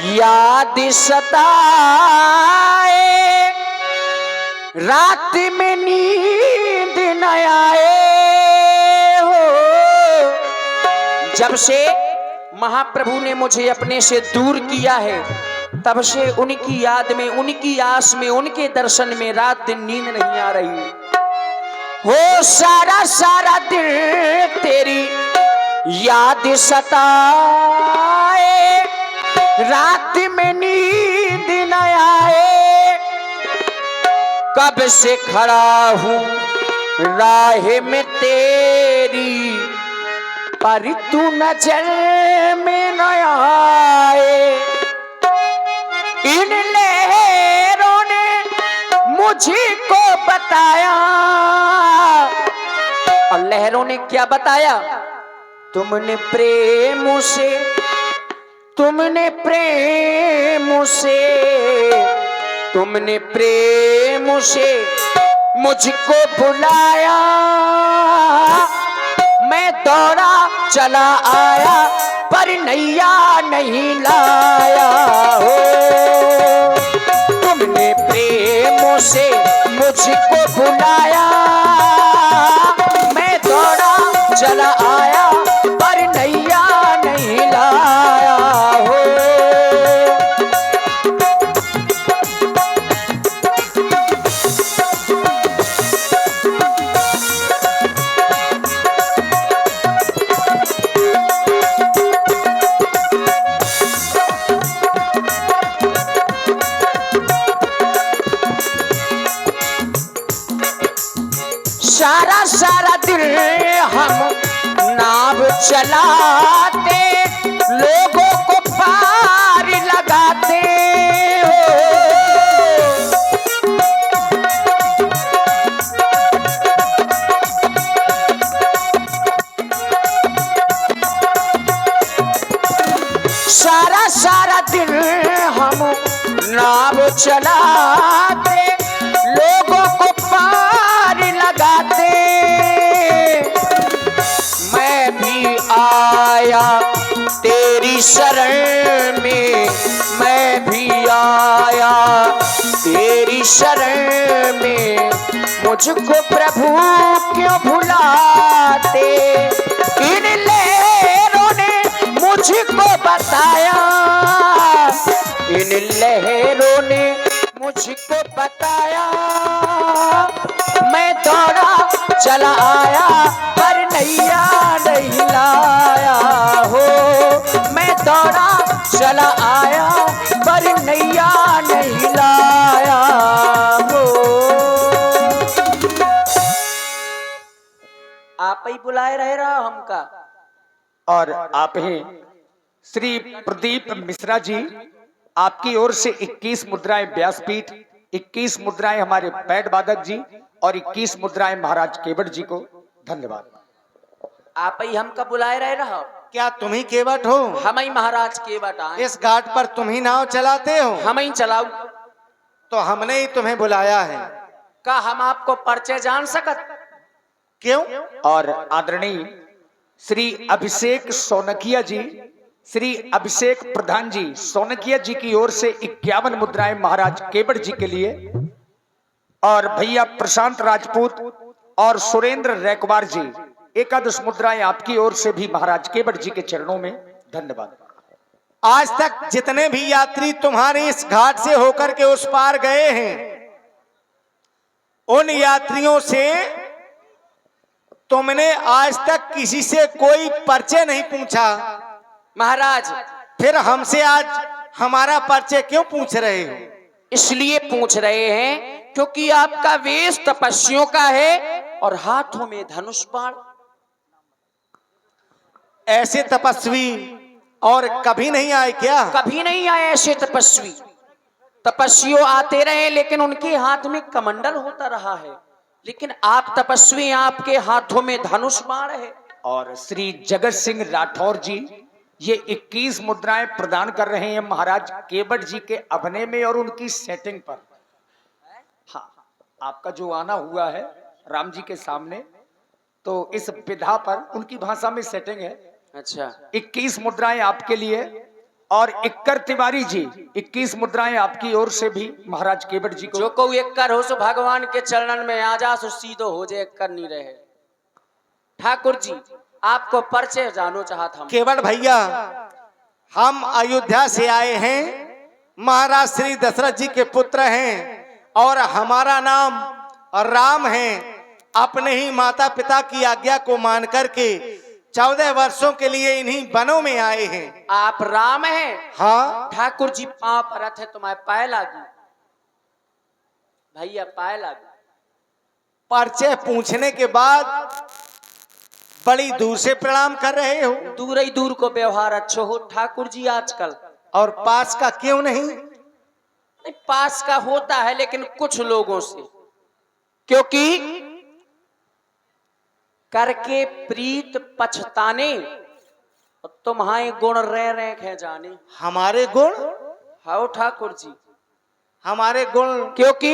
याद सताए, रात में नींद न आए हो। जब से महाप्रभु ने मुझे अपने से दूर किया है, तब से उनकी याद में, उनकी आस में, उनके दर्शन में रात दिन नींद नहीं आ रही हो। सारा सारा दिन तेरी याद सताए, रात में नींद न आए। कब से खड़ा हूँ राह में तेरी, पर तू नजर में न आए। इन लहरों ने मुझको बताया, और लहरों ने क्या बताया? तुमने प्रेम से, तुमने प्रेम से, तुमने प्रेम से मुझको बुलाया। मैं दौड़ा चला आया, पर नैया नहीं लाया हो। तुमने प्रेम से मुझको बुलाया, मैं दौड़ा चला आया, पर नैया नहीं लाया हो। सारा सारा दिन हम नाव चलाते, लोगों को पार लगाते हो। सारा सारा दिन हम नाव चलाते, लोगों को पार लगाते। मैं भी आया तेरी शरण में, मैं भी आया तेरी शरण में। मुझको प्रभु क्यों भुलाते? इन लहरों ने मुझको बताया, इन लहरों ने मुझको बताया। मैं दौड़ा चला आया, पर नैया नहीं लाया हो। मैं दौड़ा चला आया, पर नैया नहीं लाया हो। आप ही बुलाए रहे रहा हमका। और आप हैं श्री प्रदीप मिश्रा जी, आपकी ओर से 21 मुद्राएं व्यासपीठ, 21 मुद्राएं हमारे पैड वादक जी और 21 मुद्राएं महाराज केवट जी को धन्यवाद। आप ही हमका बुलाए रहे रहा। क्या तुम ही केवट हो? हम ही महाराज केवट आए। इस घाट पर तुम ही नाव चलाते हो? हम ही चलाऊ। तो हमने ही तुम्हें बुलाया है। का हम आपको परिचय जान सकत? क्यों? और आदरणीय श्री अभिषेक सोनकिया जी, श्री अभिषेक प्रधान जी सोनकिया जी की ओर से 51 मुद्राएं महाराज केवट जी के लिए, और भैया प्रशांत राजपूत और सुरेंद्र रैकवार जी 11 मुद्राएं आपकी ओर से भी महाराज केवट जी के चरणों में धन्यवाद। आज तक जितने भी यात्री तुम्हारे इस घाट से होकर के उस पार गए हैं, उन यात्रियों से तुमने आज तक किसी से कोई परिचय नहीं पूछा। महाराज, फिर हमसे आज हमारा परिचय क्यों पूछ रहे हो? इसलिए पूछ रहे हैं क्योंकि आपका वेश तपस्वियों का है और हाथों में धनुष बाण। ऐसे तपस्वी और कभी नहीं आए क्या? कभी नहीं आए ऐसे तपस्वी। तपस्वियों आते रहे, लेकिन उनके हाथ में कमंडल होता रहा है, लेकिन आप तपस्वी, आपके हाथों में धनुष बाण है। और श्री जगत सिंह राठौर जी ये 21 मुद्राएं प्रदान कर रहे हैं महाराज केवट जी के अभिनय में और उनकी सेटिंग पर। हाँ, आपका जो आना हुआ है राम जी के सामने, तो इस विधा पर उनकी भाषा में सेटिंग है। अच्छा, 21 मुद्राएं आपके लिए और इक्कर तिवारी जी 21 मुद्राएं आपकी ओर से भी महाराज केवट जी को। जो को एक्कर हो सो भगवान के चरणन में आ जा सो सीधो हो जाए, एक्कर नहीं रहे। ठाकुर जी आपको परिचय जानो चाहता हूं। केवट भैया, हम अयोध्या से आए हैं, महाराज श्री दशरथ जी के पुत्र हैं और हमारा नाम राम है। अपने ही माता पिता की आज्ञा को मान करके 14 वर्षों के लिए इन्हीं वनों में आए हैं। आप राम हैं? हाँ ठाकुर जी पांव परत है, तुम्हारे पाए लागू भैया, पाए लागू। परिचय पूछने के बाद बड़ी दूर से प्रणाम कर रहे हो, दूर ही दूर को व्यवहार अच्छो हो ठाकुर जी आजकल। और पास का क्यों नहीं? नहीं, पास का होता है लेकिन कुछ लोगों से, क्योंकि करके प्रीत पछताने तुम्हारे गुण रह रहे हैं जाने। हमारे गुण? हाओ ठाकुर जी, हमारे गुण? क्योंकि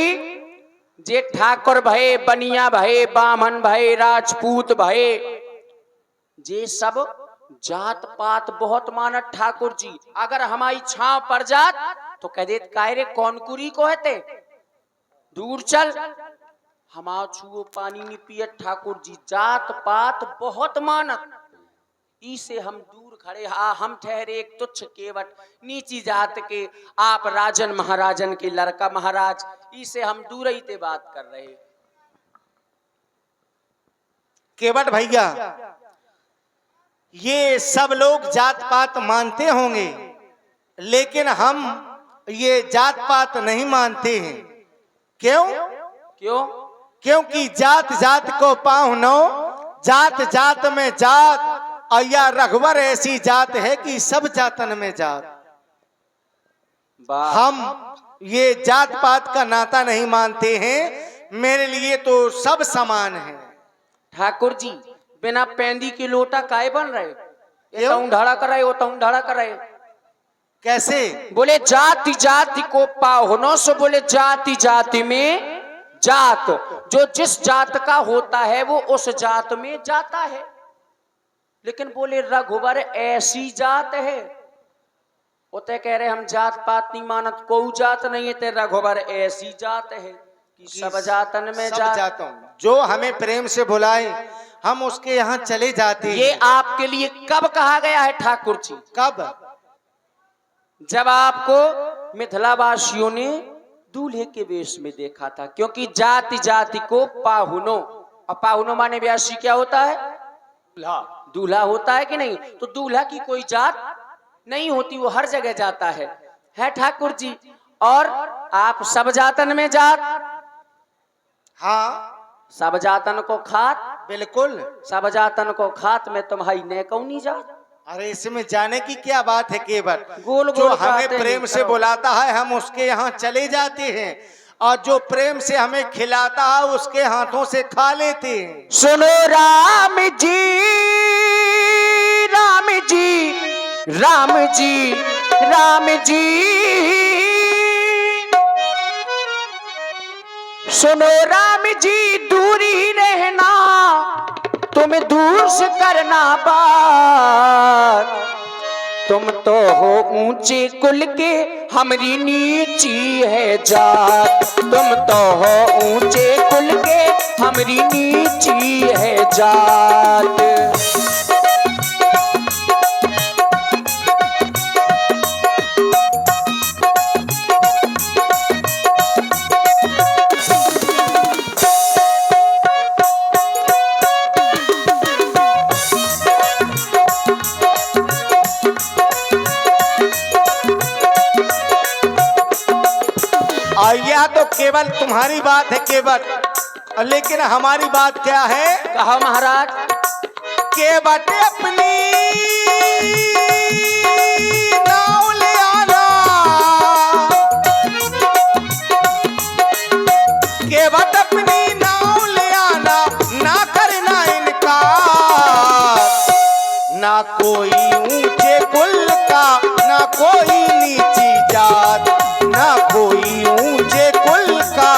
जे ठाकुर भये, बनिया भये, बामन भये, राजपूत भये, जे सब जात पात बहुत मानत ठाकुर जी। अगर हमारी छांव पड़ जात तो कह देत कायरे कौन कुरी को हेते, दूर चल, हमारा छुओ पानी नहीं पियत ठाकुर जी। जात पात बहुत मानत, इसे हम दूर खड़े। हम ठहरे एक तुच्छ केवट, नीची जात के, आप राजन महाराजन के लड़का महाराज, इसे हम दूर ही ते बात कर रहे। केवट भैया, ये सब लोग जात पात मानते होंगे, लेकिन हम ये जात पात नहीं मानते हैं। क्यों? क्यों? क्योंकि जात जात को पाहुनो, जात जात में जात, और या रघुवर ऐसी जात है कि सब जातन में जात। हम ये जात पात का नाता नहीं मानते हैं, मेरे लिए तो सब समान है। ठाकुर जी बिना पेंदी के लोटा काहे बन रहे? ये ढाड़ा कर रहे, वो ढाड़ा कर रहे। कैसे? बोले जाति जाति को पाहुनो, सो बोले जाति जाति में जात, जो जिस जात का होता है वो उस जात में जाता है। लेकिन बोले रघुवर ऐसी जात है, उते कह रहे हम जात पात नहीं मानत, कोई जात नहीं है, ते रघुवर ऐसी जात है कि सब जातन में जाता हूं। जो हमें प्रेम से बुलाए हम उसके यहाँ चले जाते हैं। ये आपके लिए कब कहा गया है ठाकुर जी? कब? जब आपको मिथिलावासियों ने दूल्हे के वेश में देखा था। क्योंकि जाति जाति को पाहुनो, और पाहुनो माने व्यासी क्या होता है? दूल्हा होता है कि नहीं? तो दूल्हा की कोई जात नहीं होती, वो हर जगह जाता है ठाकुर जी। और आप सब जातन में जात? हाँ, सब जातन को खात? बिल्कुल। सब जातन को खात में तुम्हारी ने कौनी जात? अरे इसमें जाने की क्या बात है केवट? गोल जो गोल हमें प्रेम से बुलाता है हम उसके यहाँ चले जाते हैं, और जो प्रेम से हमें खिलाता है उसके हाथों से खा लेते हैं। सुनो राम जी, राम जी, राम जी, राम जी, सुनो राम जी, दूरी रहना, तुम दूर से करना बात। तुम तो हो ऊंचे कुल के, हमारी नीची है जात। तुम तो हो ऊंचे कुल के, हमारी नीची है जात। यह तो केवल तुम्हारी बात है केवट, लेकिन हमारी बात क्या है? कहा महाराज। केवट अपनी नाव ले आना, केवट अपनी नाव ले आना, ना करना इनकार। ना कोई ऊंचे कुल का, ना कोई नीची जात, ना कोई ऊंचे कुल का।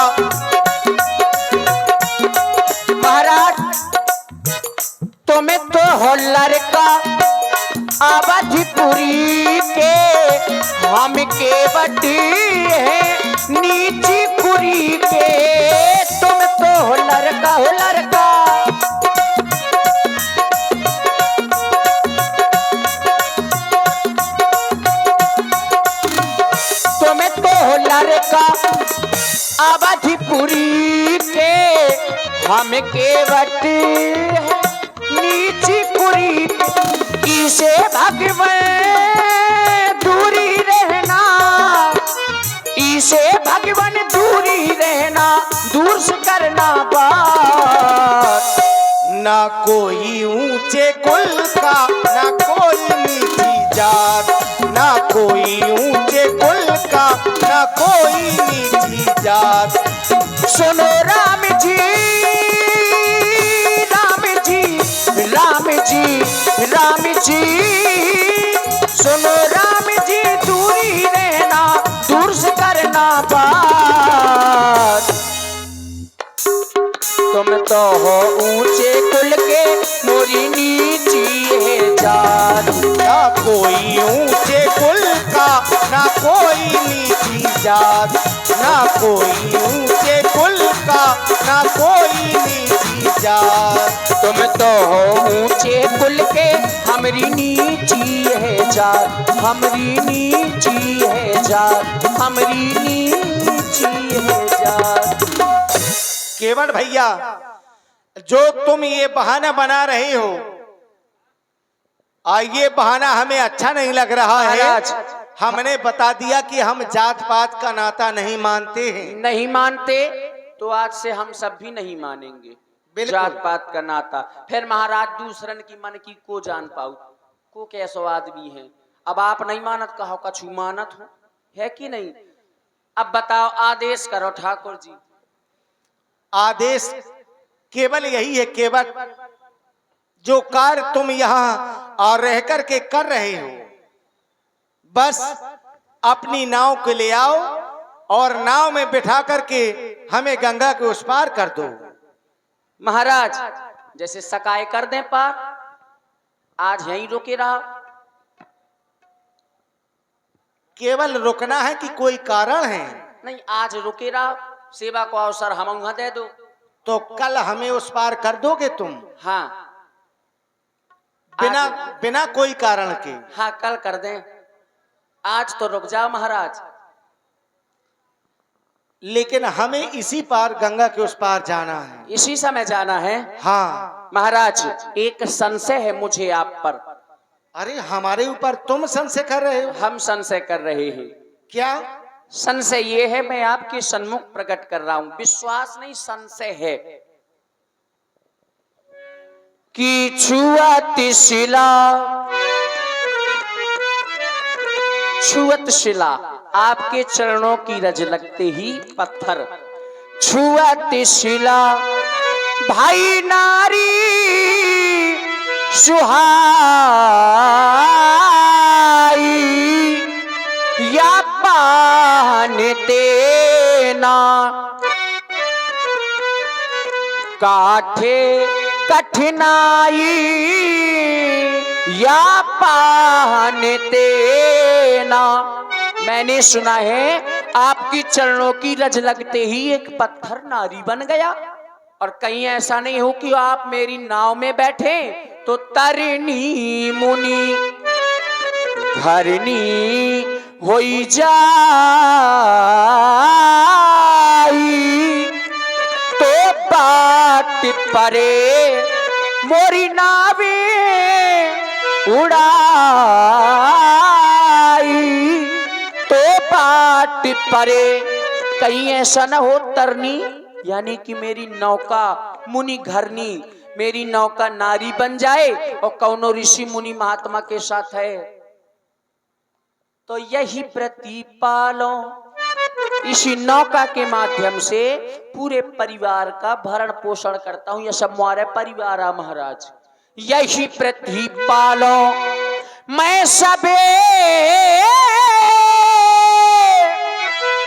महाराज तुम्हें तो हो लड़का अवधपुरी के, हम केवट है नीची कुरी के, तुम तो हो लड़का हो लड़का। तुम तो हो लड़का अवधिपुरी के, हम केवट है नीची कुरी, इसे भगवान दूरी रहना, इसे भगवान दूरी रहना, दूर से करना बात। ना कोई ऊंचे कुल का, ना कोई नीची जात, ना कोई ऊंचे कुल का, ना कोई नीची जात। सुनो राम जी राम जी राम जी राम जी, सुनो राम जी, दूरी रहना, दूर से करना बात। तुम तो हो ऊंचे कुल के, मोरी नीची है जात। ना कोई ऊंचे कुल का, ना कोई नीची जात, ना कोई ऊंचे कुल का, ना कोई नीची जात। तुम तो हो ऊंचे कुल के, हमरी नीची है जात, हमरी नीची है जात, हमरी नीची है जात। केवट भैया, जो तुम ये बहाना बना रहे हो, ये बहाना हमें अच्छा नहीं लग रहा है। महाराज, हमने बता दिया कि हम जात पात का नाता नहीं मानते हैं। नहीं मानते तो आज से हम सब भी नहीं मानेंगे जात पात का नाता। फिर महाराज दूसरन की मन की को जान पाऊ, को कैसो आदमी है। अब आप नहीं मानत, कहो कछु मानत हो, है कि नहीं? अब बताओ, आदेश करो ठाकुर जी। आदेश केवल यही है केवट, जो कार्य तुम यहाँ और रह कर के कर रहे हो, बस अपनी नाव को ले आओ और नाव में बिठा करके हमें गंगा के उस पार कर दो। महाराज, जैसे सकाए कर दें पार, आज यहीं रुके रहा। केवल रुकना है कि कोई कारण है? नहीं, आज रुके रहा, सेवा को अवसर हम वहां दे दो। तो कल हमें उस पार कर दोगे तुम? हाँ, बिना कोई कारण के? हाँ, कल कर दें, आज तो रुक जाओ महाराज। लेकिन हमें इसी पार, गंगा के उस पार जाना है। इसी समय जाना है? हाँ महाराज, एक संशय है मुझे आप पर। अरे हमारे ऊपर तुम संशय कर रहे हो? हम संशय कर रहे हैं। क्या संशय ये है, मैं आपके सन्मुख प्रकट कर रहा हूं, विश्वास नहीं संशय है कि छुअत शिला, छुअत शिला, आपके चरणों की रज लगते ही पत्थर। छुअत शिला भाई नारी सुहाई, या पानते ना काठे कठिनाई, या पानते ना। मैंने सुना है आपकी चरणों की रज लगते ही एक पत्थर नारी बन गया, और कहीं ऐसा नहीं हो कि आप मेरी नाव में बैठे तो तरनी मुनि घरनी होई जाई, तो बाट परे मोरी नावे उड़ाई, तो बाट परे। कहीं ऐसा न हो तरनी यानी कि मेरी नौका मुनि घरनी, मेरी नौका नारी बन जाए और कौनो ऋषि मुनि महात्मा के साथ है, तो यही प्रतिपालो, इसी नौका के माध्यम से पूरे परिवार का भरण पोषण करता हूं। यह सब हमारे परिवार है महाराज, यही प्रतिपालो मैं सबे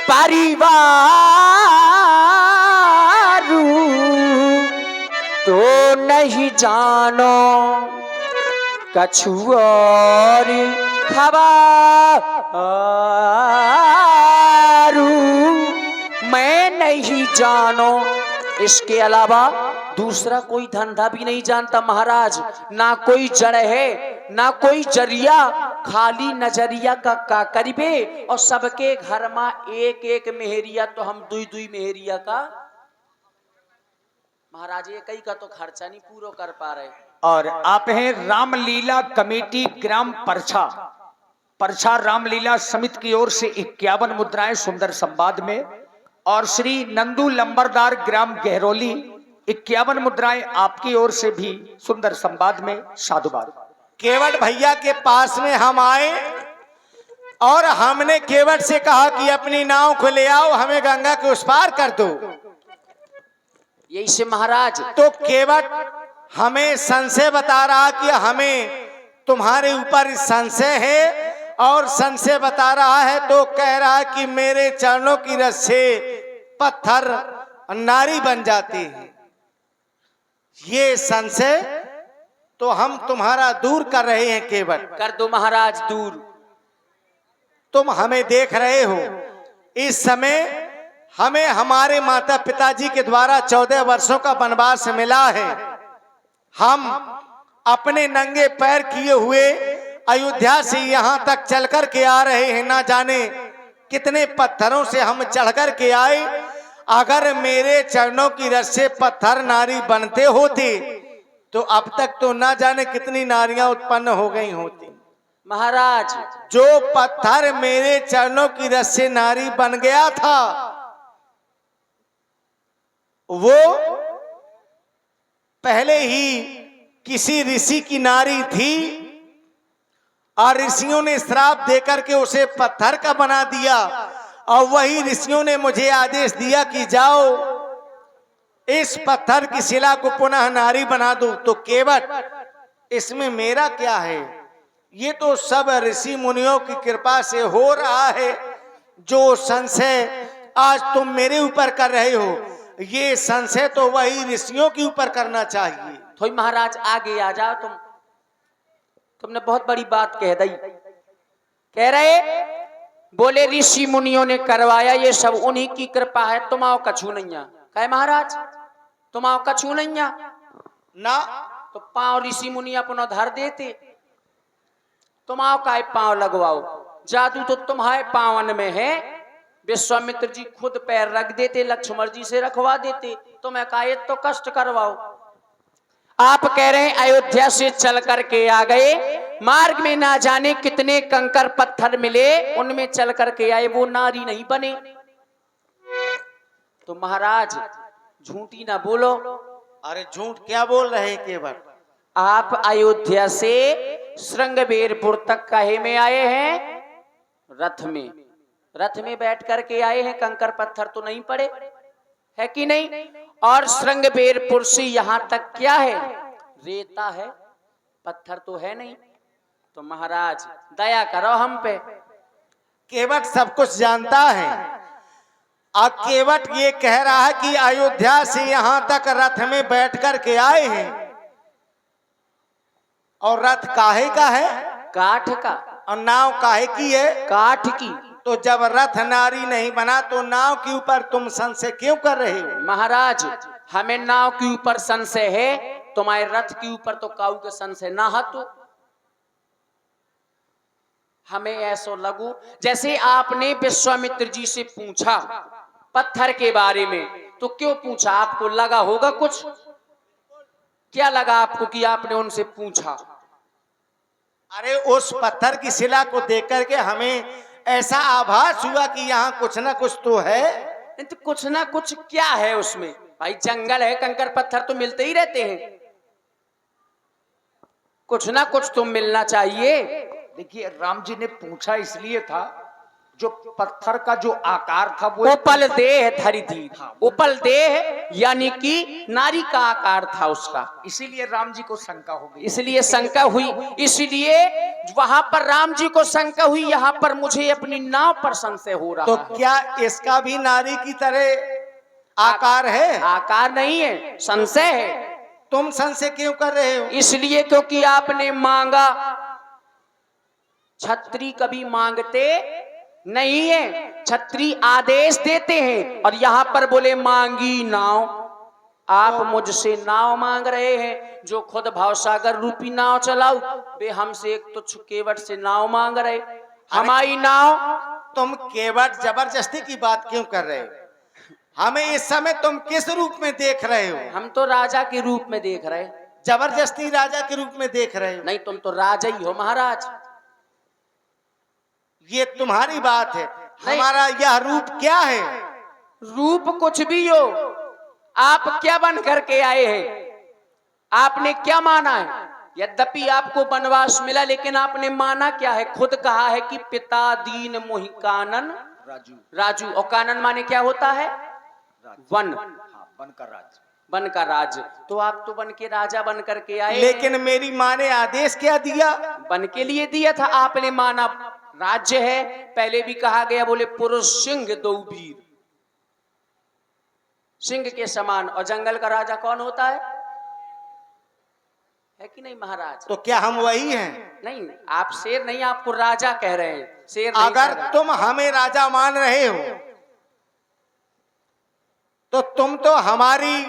परिवार, तो नहीं जानो कछु और मैं नहीं जानो। इसके अलावा दूसरा कोई धंधा भी नहीं जानता महाराज, ना कोई जड़ है ना कोई जरिया, खाली नजरिया का करीबे और सबके घर में एक एक मेहरिया, तो हम दुई दुई मेहरिया का महाराज ये कई का तो खर्चा नहीं पूरा कर पा रहे। और आप हैं रामलीला कमेटी ग्राम परछा, परछा रामलीला समिति की ओर से 51 मुद्राएं सुंदर संवाद में, और श्री नंदू लंबरदार ग्राम गहरोली 51 मुद्राएं आपकी ओर से भी सुंदर संवाद में साधुवाद। केवट भैया के पास में हम आए और हमने केवट से कहा कि अपनी नाव को ले आओ, हमें गंगा के उस पार कर दो। यही से महाराज तो केवट हमें संशय बता रहा कि हमें तुम्हारे ऊपर संशय है, और संशय बता रहा है तो कह रहा है कि मेरे चरणों की रस से पत्थर नारी बन जाते हैं। ये संशय तो हम तुम्हारा दूर कर रहे हैं केवट। कर दो महाराज दूर। तुम हमें देख रहे हो, इस समय हमें हमारे माता पिताजी के द्वारा 14 वर्षों का वनवास मिला है। हम अपने नंगे पैर किए हुए अयोध्या से यहाँ तक चल कर के आ रहे हैं, ना जाने कितने पत्थरों से हम चढ़ कर के आए। अगर मेरे चरणों की रस से पत्थर नारी बनते होते तो अब तक तो ना जाने कितनी नारियां उत्पन्न हो गई होती। महाराज जो पत्थर मेरे चरणों की रस से नारी बन गया था वो पहले ही किसी ऋषि की नारी थी, और ऋषियों ने श्राप देकर के उसे पत्थर का बना दिया, और वही ऋषियों ने मुझे आदेश दिया कि जाओ इस पत्थर की शिला को पुनः नारी बना दो। तो केवट इसमें मेरा क्या है? ये तो सब ऋषि मुनियों की कृपा से हो रहा है। जो संशय आज तुम मेरे ऊपर कर रहे हो, ये संशय तो वही ऋषियों के ऊपर करना चाहिए। थोड़ी महाराज आगे आ जाओ। तुमने बहुत बड़ी बात कह दी। कह रहे बोले ऋषि मुनियों ने करवाया, ये सब उन्हीं की कृपा है, तुमाओ कछू नहीं। कहे महाराज तुमाओ कछू नहीं ना तो पांव ऋषि मुनि अपना धर देते, तुमाओ का पांव लगवाओ। जादू तो तुम्हारे पावन में है। विश्वामित्र जी खुद पैर रख देते, लक्ष्मण जी से रखवा देते, तुम्हें काहे तो कष्ट करवाओ। आप कह रहे हैं अयोध्या से चल करके आ गए, मार्ग में ना जाने कितने कंकर पत्थर मिले, उनमें चल करके आए, वो नारी नहीं बने। तो महाराज झूठी ना बोलो। अरे झूठ क्या बोल रहे हैं केवट? आप अयोध्या से श्रृंगबेरपुर तक काहे में आए हैं? रथ में। रथ में बैठ करके आए हैं, कंकर पत्थर तो नहीं पड़े है कि नहीं? और श्रृंगबेरपुर से यहां तक क्या है? रेता है, पत्थर तो है नहीं। तो महाराज दया करो हम पे। केवट सब कुछ जानता है। अब केवट ये कह रहा है कि अयोध्या से यहां तक रथ में बैठ कर के आए हैं, और रथ काहे का है? काठ का। और नाव काहे की है? काठ की। तो जब रथ नारी नहीं बना तो नाव के ऊपर तुम संशय क्यों कर रहे हो? महाराज हमें नाव के ऊपर संशय है, तुम्हारे रथ के ऊपर तो काऊ के संशय ना है। तो हमें ऐसा लगू जैसे आपने विश्वामित्र जी से पूछा पत्थर के बारे में, तो क्यों पूछा? आपको लगा होगा कुछ। क्या लगा आपको कि आपने उनसे पूछा? अरे उस पत्थर की शिला को देख करके हमें ऐसा आभास हुआ कि यहाँ कुछ ना कुछ तो है। तो कुछ ना कुछ क्या है उसमें? भाई जंगल है, कंकर पत्थर तो मिलते ही रहते हैं, कुछ ना कुछ तो मिलना चाहिए। देखिए राम जी ने पूछा इसलिए था, जो पत्थर का जो आकार था वो उपल देह धरी थी। उपल देह यानी कि नारी का आकार था उसका, इसीलिए राम जी को शंका हो गई। इसलिए शंका हुई। इसलिए वहां पर राम जी को शंका हुई, यहाँ पर मुझे अपनी नाव पर संशय हो रहा तो है। क्या इसका भी नारी की तरह आकार है? आकार नहीं है, संशय है। तुम संशय क्यों कर रहे हो? इसलिए क्योंकि आपने मांगा छत्री कभी मांगते नहीं है, छत्री आदेश देते हैं। और यहाँ पर बोले मांगी नाव, आप मुझसे नाव मांग रहे हैं, जो खुद भावसागर रूपी नाव चलाओ, वे हमसे एक तुच्छ केवट से नाव मांग रहे। हमारी नाव, तुम केवट जबरदस्ती की बात क्यों कर रहे हो? हमें इस समय तुम किस रूप में देख रहे हो? हम तो राजा के रूप में देख रहे। जबरदस्ती राजा के रूप में देख रहे हो? नहीं, तुम तो राजा ही हो महाराज। ये तुम्हारी बात है, हमारा यह रूप क्या है? रूप कुछ भी हो, आप क्या बन करके आए हैं? आपने क्या माना है? यद्यपि आपको वनवास मिला, लेकिन आपने माना क्या है? खुद कहा है कि पिता दीन मोहि कानन राजू। और कानन माने क्या होता है? वन। वन का राज। वन का राज। तो आप तो वन के राजा बन करके आए। लेकिन मेरी माँ ने आदेश क्या दिया? वन के लिए दिया था, आपने माना राज्य है। पहले भी कहा गया, बोले पुरुष सिंह दो वीर, सिंह के समान। और जंगल का राजा कौन होता है कि नहीं महाराज? तो क्या हम वही हैं? नहीं, आप शेर नहीं, आपको राजा कह रहे हैं, शेर नहीं। अगर तुम हमें राजा मान रहे हो तो तुम तो हमारी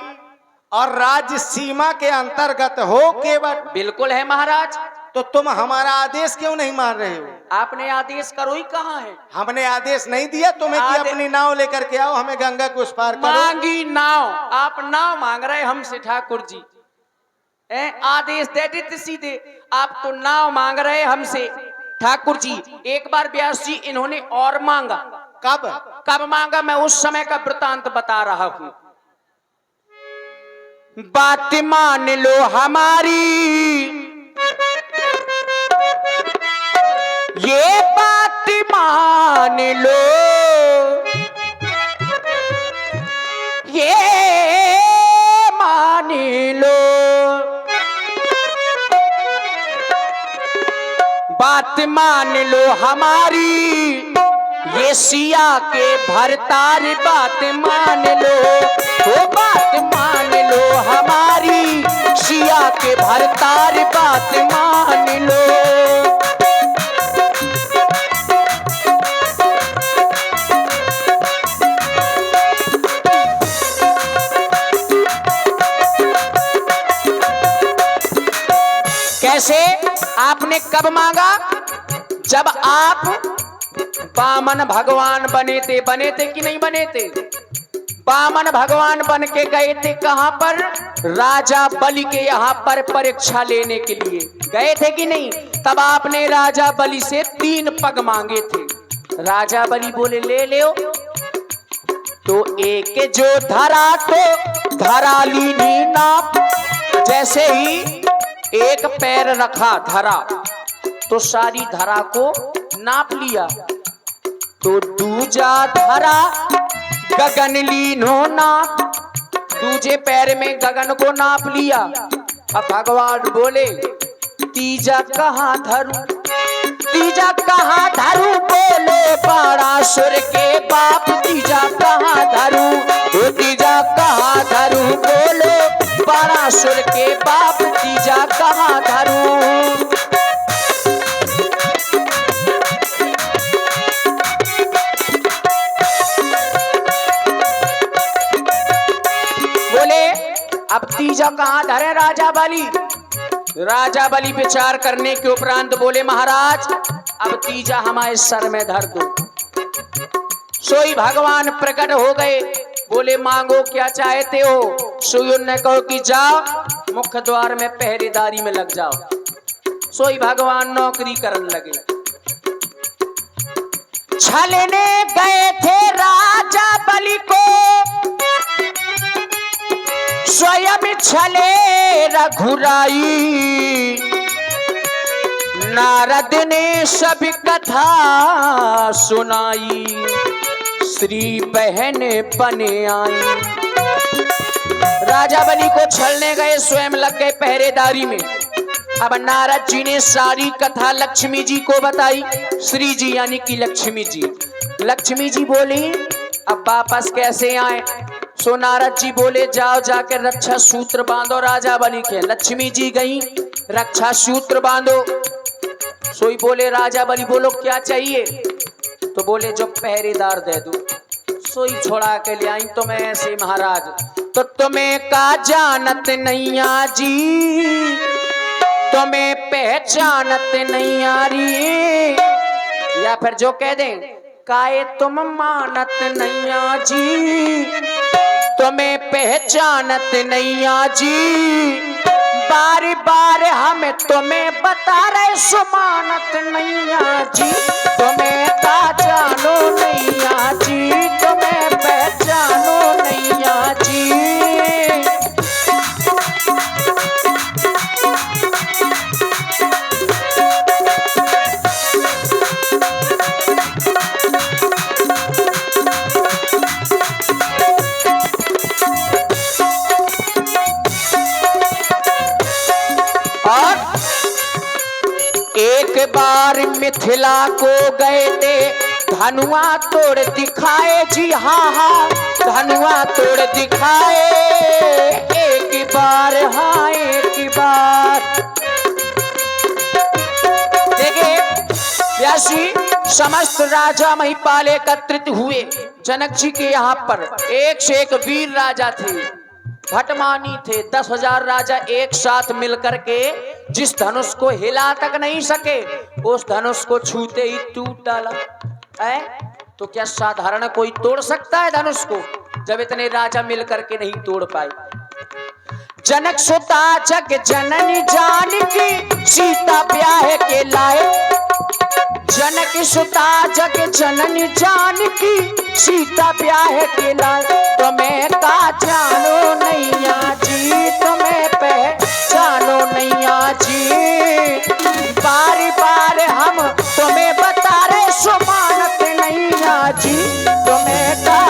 और राज्य सीमा के अंतर्गत हो केवट। बिल्कुल है महाराज। तो तुम हमारा आदेश क्यों नहीं मान रहे हो? आपने आदेश करो ही कहाँ है? हमने आदेश नहीं दिया तुम्हें कि अपनी नाव लेकर के आओ, हमें गंगा को उस पार करो। मांगी नाव, आप नाव मांग रहे हमसे ठाकुर जी। आदेश दे देते सीधे, आप तो नाव मांग रहे हमसे ठाकुर जी। एक बार व्यास जी इन्होंने और मांगा। कब मांगा? मैं उस समय का वृतांत बता रहा हूं। बात मान लो हमारी, ये बात मान लो, ये मान लो, बात मान लो हमारी, ये सिया के भरतार बात मान लो। वो बात मान लो हमारी, सिया के भरतार बात मान लो। कैसे? आपने कब मांगा? जब आप वामन भगवान बने थे कि नहीं बने थे? वामन भगवान बन के गए थे कहां पर? राजा बलि के यहाँ पर परीक्षा लेने के लिए गए थे कि नहीं? तब आपने राजा बलि से 3 पग मांगे थे। राजा बलि बोले ले लो। तो एक जो धरा तो धरा लीनी नाप, जैसे ही एक पैर रखा धरा तो सारी धरा को नाप लिया। तो दूजा धरा गगन लीनो नाप, दूजे पैर में गगन को नाप लिया। अब भगवान बोले तीजा कहाँ धरूं, तीजा कहाँ धरूं? बोले बाणासुर के बाप, तीजा कहाँ धरूं? ओ तीजा कहाँ धरूं? बोले बाणासुर के बाप, तीजा कहाँ धरूं? बोले अब तीजा कहाँ धरे राजा बलि? राजा बलि विचार करने के उपरांत बोले महाराज अब तीजा हमारे सर में धर दो। सोई भगवान प्रकट हो गए, बोले मांगो क्या चाहते हो? सोई ने कहो कि जाओ मुख्य द्वार में पहरेदारी में लग जाओ। सोई भगवान नौकरी करने लगे। छलने गए थे राजा बलि को, स्वयं छले रघुराई। नारद ने सब कथा सुनाई, श्री बहन बने आई। राजा बलि को छलने गए, स्वयं लग गए पहरेदारी में। अब नारद जी ने सारी कथा लक्ष्मी जी को बताई। श्री जी यानी कि लक्ष्मी जी। लक्ष्मी जी बोली अब वापस कैसे आए? सो नारद जी बोले जाओ जाकर रक्षा सूत्र बांधो राजा बलि के। लक्ष्मी जी गई, रक्षा सूत्र बांधो। सोई बोले राजा बलि बोलो क्या चाहिए? तो बोले जो पहरेदार दे दो। सोई छोड़ा के ले आई तो मैं ऐसे महाराज, तो तुम्हें का जानत नैया जी, तुम्हें पहचानत नैया री, या फिर जो कह दे काए तुम मानत नैया जी, तुम्हें पहचानत नैया जी, बार बार हम तुम्हें बता रहे सुमानत नैया जी, तुम्हें का जानो नैया जी, तुम्हें पहचानो नैया जी। एक बार मिथिला को गए थे, धनुआ तोड़ दिखाए जी, हाँ हाँ धनुआ तोड़ दिखाए, एक बार हाँ एक बार। देखिए व्यासी समस्त राजा महिपाल एकत्रित हुए जनक जी के यहाँ पर। एक से एक वीर राजा थे, भटमानी थे। 10,000 राजा एक साथ मिलकर के जिस धनुष को हिला तक नहीं सके, उस धनुष को छूते ही टूट डाला है। तो क्या साधारण कोई तोड़ सकता है धनुष को, जब इतने राजा मिलकर के नहीं तोड़ पाए। जनक सुता जग जननी जानकी, सीता ब्याह के लाए, जनक सुता जग जननी जानकी, सीता ब्याह के लाए, तुम्हें का जानो नैया जी, तुम्हें पहचानो नैया जी, बार बार हम तुम्हें बता रहे सुमानत नैया जी, तुम्हें का।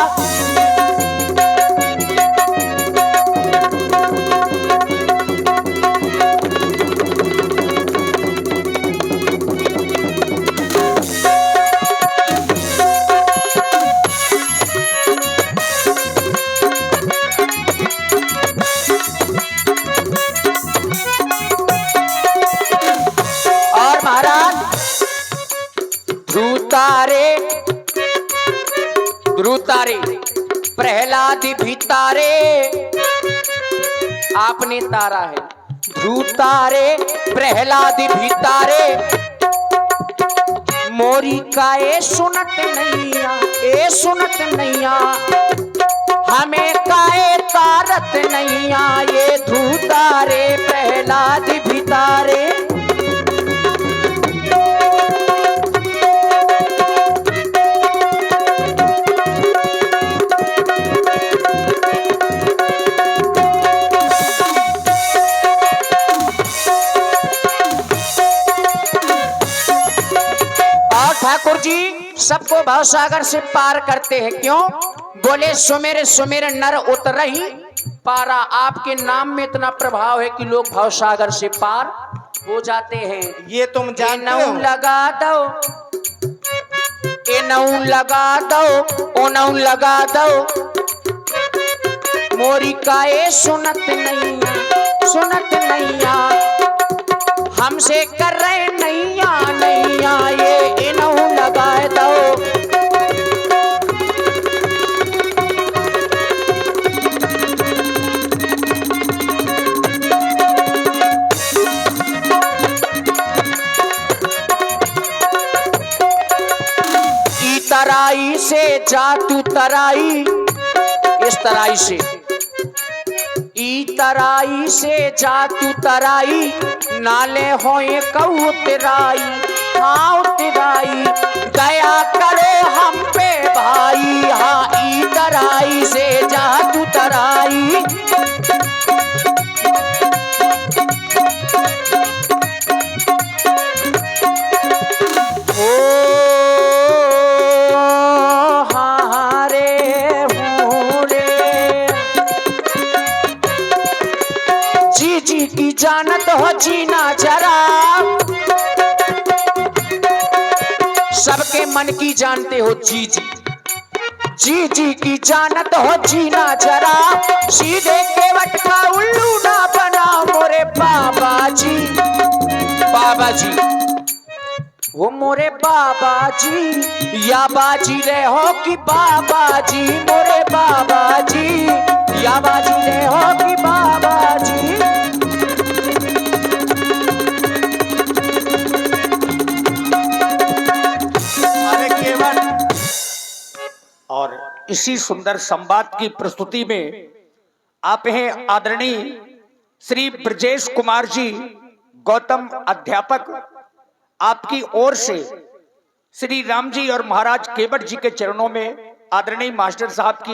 ध्रुतारे प्रहलाद भी तारे, आपने तारा है। ध्रुतारे प्रहलाद भी तारे, मोरी का ए सुनत नैया, ए सुनत नैया, हमें काए तारत नैया, ये ध्रुतारे प्रहलाद भी तारे। ठाकुर जी सबको भवसागर से पार करते हैं, क्यों? बोले सुमेर सुमेर नर उतरही पारा, आपके नाम में इतना प्रभाव है कि लोग भवसागर से पार हो जाते हैं। ये तुम जानते हो? लगा दो, ए नऊ लगा दो, ओ नऊ लगा दो, मोरी का ए सुनत नैया, सुनत नैया, हमसे कर रहे नैया नैया, ये इनहू लगाए दो। ई तराई से जा तू तराई, इस तराई से, ई तराई से जा तू तराई, नाले होए कहू तेराई, हाँ तेराई, दया करे हम पे भाई, हाँ ई तराई से जा तू तराई। ओ हाँ रे हूँ रे, जी जी की जानत हो जीना जरा, सबके मन की जानते हो जी जी, जी जी की जानत हो जीना जरा, सीधे केवट का उल्लू ना बना मोरे बाबा जी। बाबा जी वो मोरे बाबा जी या बाजी रहो कि बाबा जी, मोरे बाबा जी या बाजी रहो कि बाबा जी। अरे केवल और इसी सुंदर संवाद की प्रस्तुति में आप हैं आदरणीय श्री ब्रजेश कुमार जी गौतम अध्यापक, आपकी ओर से श्री राम जी और महाराज केवट जी के चरणों में आदरणीय मास्टर साहब की